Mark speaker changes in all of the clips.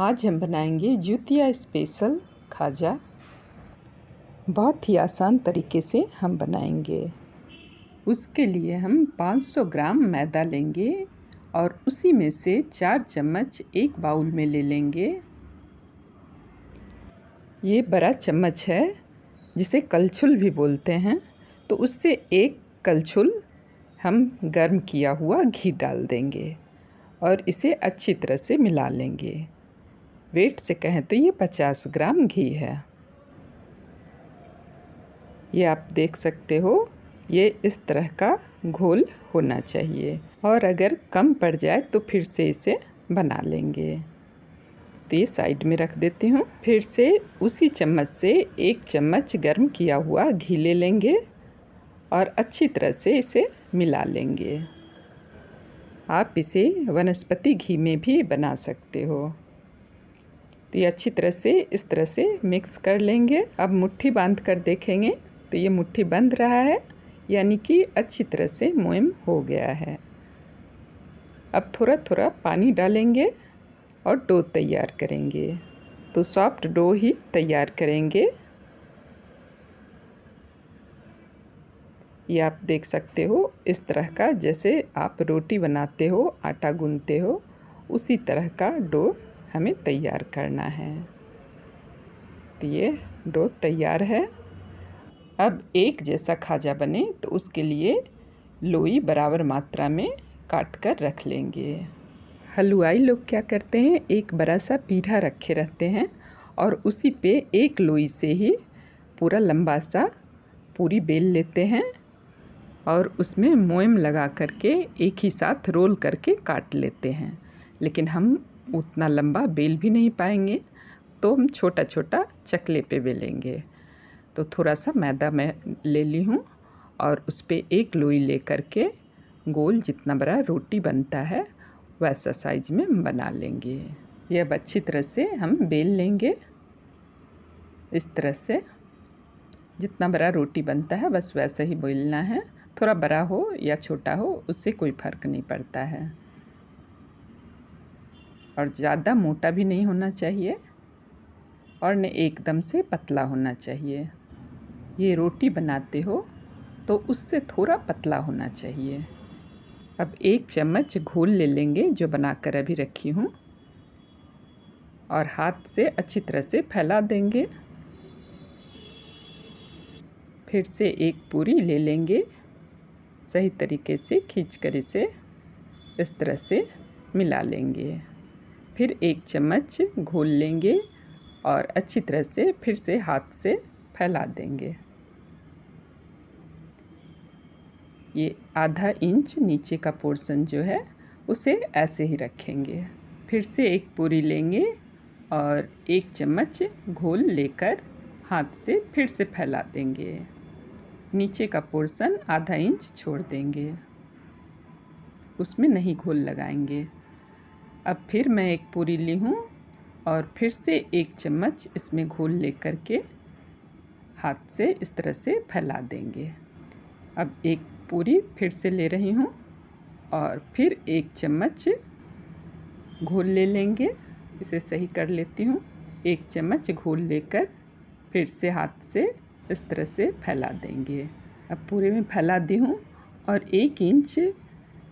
Speaker 1: आज हम बनाएंगे ज्यूतिया स्पेशल खाजा। बहुत ही आसान तरीके से हम बनाएंगे। उसके लिए हम 500 ग्राम मैदा लेंगे और उसी में से 4 चम्मच एक बाउल में ले लेंगे। ये बड़ा चम्मच है जिसे कलछुल भी बोलते हैं, तो उससे एक कलछुल हम गर्म किया हुआ घी डाल देंगे और इसे अच्छी तरह से मिला लेंगे। वेट से कहें तो ये 50 ग्राम घी है। ये आप देख सकते हो, ये इस तरह का घोल होना चाहिए और अगर कम पड़ जाए तो फिर से इसे बना लेंगे। तो ये साइड में रख देती हूँ। फिर से उसी चम्मच से 1 चम्मच गर्म किया हुआ घी ले लेंगे और अच्छी तरह से इसे मिला लेंगे। आप इसे वनस्पति घी में भी बना सकते हो। तो ये अच्छी तरह से इस तरह से मिक्स कर लेंगे। अब मुट्ठी बांध कर देखेंगे तो ये मुट्ठी बंध रहा है, यानी कि अच्छी तरह से मोयम हो गया है। अब थोड़ा थोड़ा पानी डालेंगे और डो तैयार करेंगे। तो सॉफ्ट डो ही तैयार करेंगे। ये आप देख सकते हो, इस तरह का जैसे आप रोटी बनाते हो, आटा गूंथते हो, उसी तरह का डो हमें तैयार करना है। तो ये डो तैयार है। अब एक जैसा खाजा बने तो उसके लिए लोई बराबर मात्रा में काट कर रख लेंगे। हलवाई लोग क्या करते हैं, एक बड़ा सा पीढ़ा रखे रहते हैं और उसी पे एक लोई से ही पूरा लंबा सा पूरी बेल लेते हैं और उसमें मोयम लगा करके एक ही साथ रोल करके काट लेते हैं। लेकिन हम उतना लंबा बेल भी नहीं पाएंगे, तो हम छोटा छोटा चकले पे बेलेंगे। तो थोड़ा सा मैदा मैं ले ली हूँ और उस पर एक लोई ले करके गोल जितना बड़ा रोटी बनता है वैसा साइज में बना लेंगे। ये अब अच्छी तरह से हम बेल लेंगे। इस तरह से जितना बड़ा रोटी बनता है बस वैसा ही बेलना है। थोड़ा बड़ा हो या छोटा हो उससे कोई फ़र्क नहीं पड़ता है और ज़्यादा मोटा भी नहीं होना चाहिए और न एकदम से पतला होना चाहिए। ये रोटी बनाते हो तो उससे थोड़ा पतला होना चाहिए। अब 1 चम्मच घोल ले लेंगे जो बनाकर अभी रखी हूँ और हाथ से अच्छी तरह से फैला देंगे। फिर से एक पूरी ले लेंगे, सही तरीके से खींचकर इसे इस तरह से मिला लेंगे। फिर 1 चम्मच घोल लेंगे और अच्छी तरह से फिर से हाथ से फैला देंगे। ये आधा इंच नीचे का पोर्शन जो है उसे ऐसे ही रखेंगे। फिर से एक पूरी लेंगे और 1 चम्मच घोल लेकर हाथ से फिर से फैला देंगे। नीचे का पोर्शन आधा इंच छोड़ देंगे, उसमें नहीं घोल लगाएंगे। अब फिर मैं एक पूरी ली हूँ और फिर से 1 चम्मच इसमें घोल लेकर के हाथ से इस तरह से फैला देंगे। अब एक पूरी फिर से ले रही हूँ और फिर 1 चम्मच घोल ले लेंगे। इसे सही कर लेती हूँ। 1 चम्मच घोल लेकर फिर से हाथ से इस तरह से फैला देंगे। अब पूरे में फैला दी हूँ और 1 इंच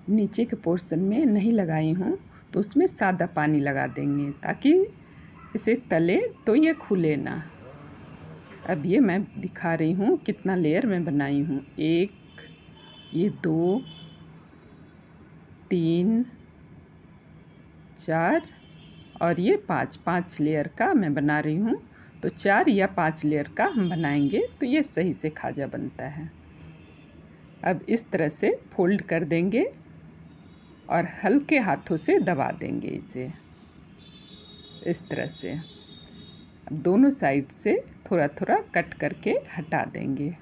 Speaker 1: नीचे के पोर्शन में नहीं लगाई हूँ, तो उसमें सादा पानी लगा देंगे ताकि इसे तले तो ये खुले ना। अब ये मैं दिखा रही हूँ कितना लेयर मैं बनाई हूँ। 1, ये 2, 3, 4 और ये 5 लेयर का मैं बना रही हूँ। तो 4 या 5 लेयर का हम बनाएंगे तो ये सही से खाजा बनता है। अब इस तरह से फोल्ड कर देंगे और हल्के हाथों से दबा देंगे इसे इस तरह से। अब दोनों साइड से थोड़ा थोड़ा कट करके हटा देंगे।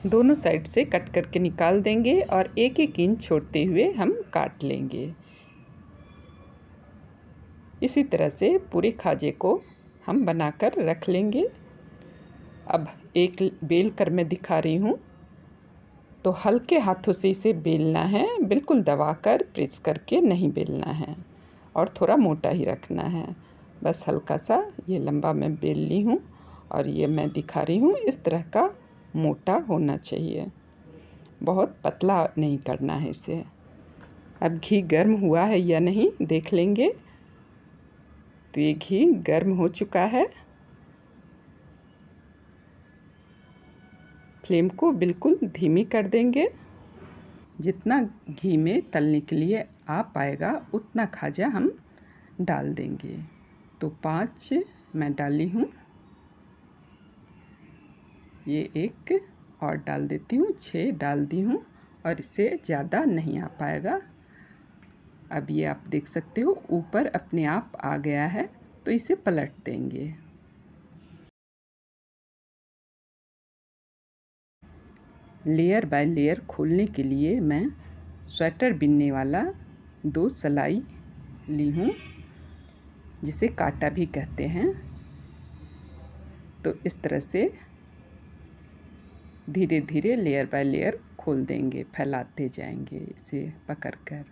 Speaker 1: दोनों साइड से कट करके निकाल देंगे और 1-1 इंच छोड़ते हुए हम काट लेंगे। इसी तरह से पूरे खाजे को हम बनाकर रख लेंगे। अब एक बेल कर मैं दिखा रही हूँ। तो हल्के हाथों से इसे बेलना है, बिल्कुल दबाकर प्रेस करके नहीं बेलना है और थोड़ा मोटा ही रखना है। बस हल्का सा ये लंबा मैं बेल ली हूँ और ये मैं दिखा रही हूँ, इस तरह का मोटा होना चाहिए, बहुत पतला नहीं करना है इसे। अब घी गर्म हुआ है या नहीं देख लेंगे। तो ये घी गर्म हो चुका है। फ्लेम को बिल्कुल धीमी कर देंगे। जितना घी में तलने के लिए आ पाएगा उतना खाजा हम डाल देंगे। तो 5 मैं डाली हूँ, ये एक और डाल देती हूँ, 6 डाल दी हूँ और इससे ज़्यादा नहीं आ पाएगा। अब ये आप देख सकते हो ऊपर अपने आप आ गया है, तो इसे पलट देंगे। लेयर बाय लेयर खोलने के लिए मैं स्वेटर बिनने वाला 2 सिलाई ली हूँ, जिसे काटा भी कहते हैं। तो इस तरह से धीरे धीरे लेयर बाय लेयर खोल देंगे, फैलाते जाएंगे इसे पकड़कर।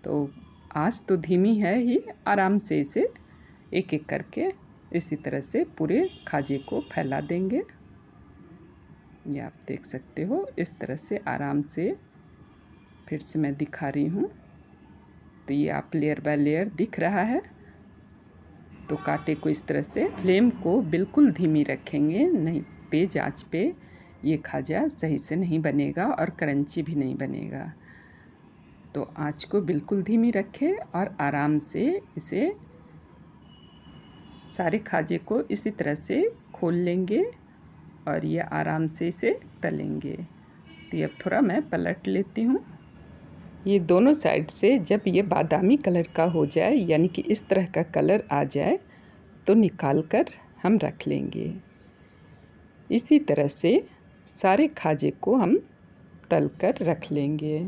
Speaker 1: तो आँच तो धीमी है ही, आराम से इसे एक एक करके इसी तरह से पूरे खाजे को फैला देंगे। ये आप देख सकते हो इस तरह से आराम से। फिर से मैं दिखा रही हूँ, तो ये आप लेयर बाय लेयर दिख रहा है। तो कांटे को इस तरह से, फ्लेम को बिल्कुल धीमी रखेंगे, नहीं तेज़ आंच पे ये खाजा सही से नहीं बनेगा और क्रंची भी नहीं बनेगा। तो आंच को बिल्कुल धीमी रखें और आराम से इसे सारे खाजे को इसी तरह से खोल लेंगे और ये आराम से इसे तलेंगे। तो अब थोड़ा मैं पलट लेती हूँ। ये दोनों साइड से जब ये बादामी कलर का हो जाए, यानी कि इस तरह का कलर आ जाए, तो निकाल कर हम रख लेंगे। इसी तरह से सारे खाजे को हम तल कर रख लेंगे।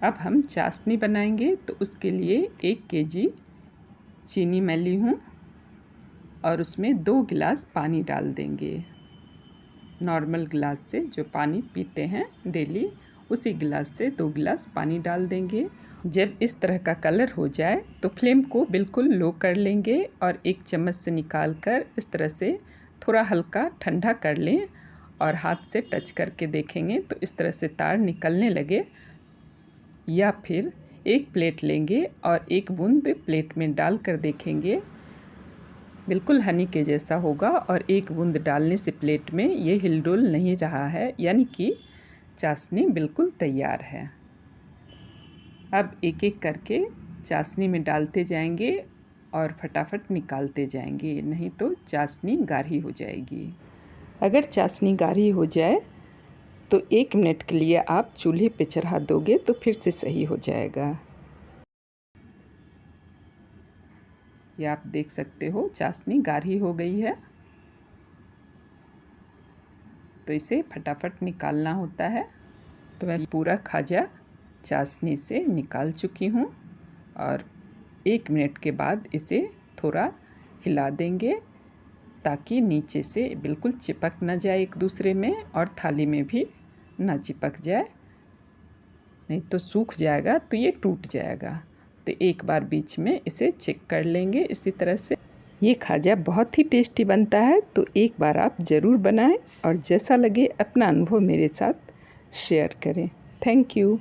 Speaker 1: अब हम चाशनी बनाएंगे, तो उसके लिए 1 केजी चीनी मैं ली हूँ और उसमें 2 गिलास पानी डाल देंगे। नॉर्मल गिलास से जो पानी पीते हैं डेली, उसी गिलास से 2 गिलास पानी डाल देंगे। जब इस तरह का कलर हो जाए तो फ्लेम को बिल्कुल लो कर लेंगे और एक चम्मच से निकाल कर इस तरह से थोड़ा हल्का ठंडा कर लें और हाथ से टच करके देखेंगे तो इस तरह से तार निकलने लगे। या फिर एक प्लेट लेंगे और 1 बूंद प्लेट में डाल कर देखेंगे, बिल्कुल हनी के जैसा होगा और 1 बूंद डालने से प्लेट में ये हिलडुल नहीं रहा है, यानी कि चाशनी बिल्कुल तैयार है। अब एक एक करके चाशनी में डालते जाएंगे और फटाफट निकालते जाएंगे, नहीं तो चाशनी गाढ़ी हो जाएगी। अगर चाशनी गाढ़ी हो जाए तो 1 मिनट के लिए आप चूल्हे पे चढ़ा दोगे तो फिर से सही हो जाएगा। ये आप देख सकते हो चाशनी गाढ़ी हो गई है, तो इसे फटाफट निकालना होता है। तो मैं पूरा खाजा चाशनी से निकाल चुकी हूँ और 1 मिनट के बाद इसे थोड़ा हिला देंगे ताकि नीचे से बिल्कुल चिपक न जाए एक दूसरे में और थाली में भी ना चिपक जाए, नहीं तो सूख जाएगा तो ये टूट जाएगा। तो एक बार बीच में इसे चेक कर लेंगे इसी तरह से। ये खाजा बहुत ही टेस्टी बनता है, तो एक बार आप ज़रूर बनाएं और जैसा लगे अपना अनुभव मेरे साथ शेयर करें। Thank you.